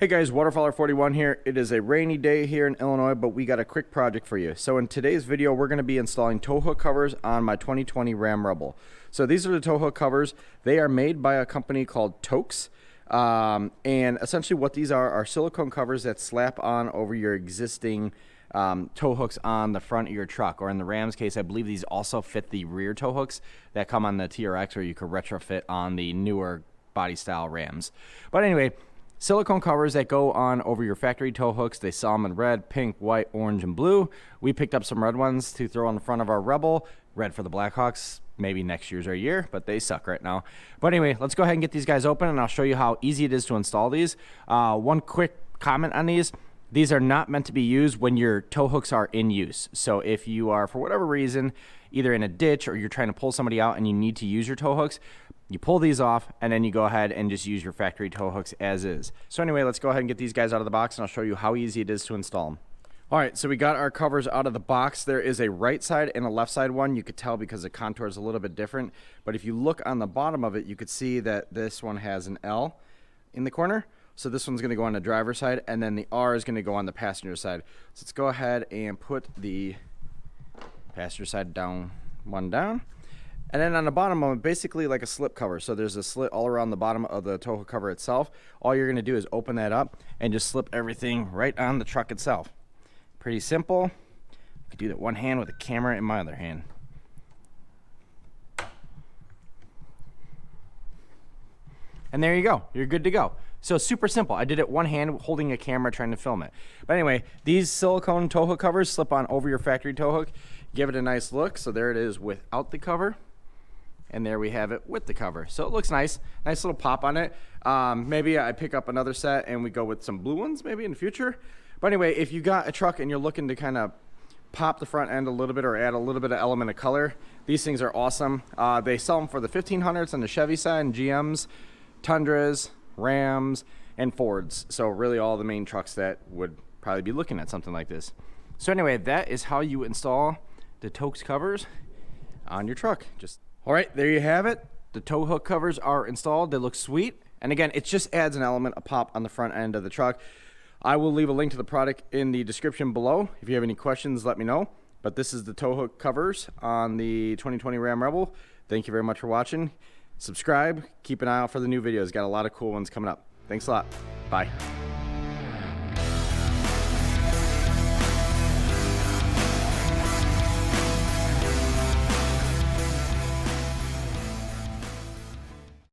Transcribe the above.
Hey guys, Waterfowler41 here. It is a rainy day here in Illinois, but we got a quick project for you. So in today's video, we're going to be installing tow hook covers on my 2020 Ram Rebel. So these are the tow hook covers. They are made by a company called Towkz. And essentially what these are silicone covers that slap on over your existing tow hooks on the front of your truck. Or in the Ram's case, I believe these also fit the rear tow hooks that come on the TRX, or you could retrofit on the newer body style Rams. But anyway, silicone covers that go on over your factory tow hooks. They sell them in red, pink, white, orange, and blue. We picked up some red ones to throw on the front of our Rebel. Red for the Blackhawks. Maybe next year's our year, but they suck right now. But anyway, let's go ahead and get these guys open, and I'll show you how easy it is to install these. One quick comment on these. These are not meant to be used when your tow hooks are in use. So if you are, for whatever reason, either in a ditch or you're trying to pull somebody out and you need to use your tow hooks, you pull these off and then you go ahead and just use your factory tow hooks as is. So anyway, let's go ahead and get these guys out of the box, and I'll show you how easy it is to install them. All right, so we got our covers out of the box. There is a right side and a left side one. You could tell because the contour is a little bit different. But if you look on the bottom of it, you could see that this one has an L in the corner. So this one's gonna go on the driver's side, and then the R is gonna go on the passenger side. So let's go ahead and put the passenger side down. And then on the bottom of it, basically like a slip cover. So there's a slit all around the bottom of the tow hook cover itself. All you're gonna do is open that up and just slip everything right on the truck itself. Pretty simple. I could do that one hand with a camera in my other hand. And there you go. You're good to go. So super simple. I did it one hand holding a camera trying to film it. But anyway, these silicone tow hook covers slip on over your factory tow hook. Give it a nice look. So there it is without the cover. And there we have it with the cover. So it looks nice. Nice little pop on it. Maybe I pick up another set and we go with some blue ones maybe in the future. But anyway, if you got a truck and you're looking to kind of pop the front end a little bit or add a little bit of element of color, these things are awesome. They sell them for the 1500s on the Chevy side, and GMs, Tundras, Rams, and Fords. So really all the main trucks that would probably be looking at something like this. So anyway, that is how you install the Towkz covers on your truck. All right, there you have it. The tow hook covers are installed. They look sweet. And again, it just adds an element, a pop on the front end of the truck. I will leave a link to the product in the description below. If you have any questions, let me know. But this is the tow hook covers on the 2020 Ram Rebel. Thank you very much for watching. Subscribe. Keep an eye out for the new videos. Got a lot of cool ones coming up. Thanks a lot. Bye.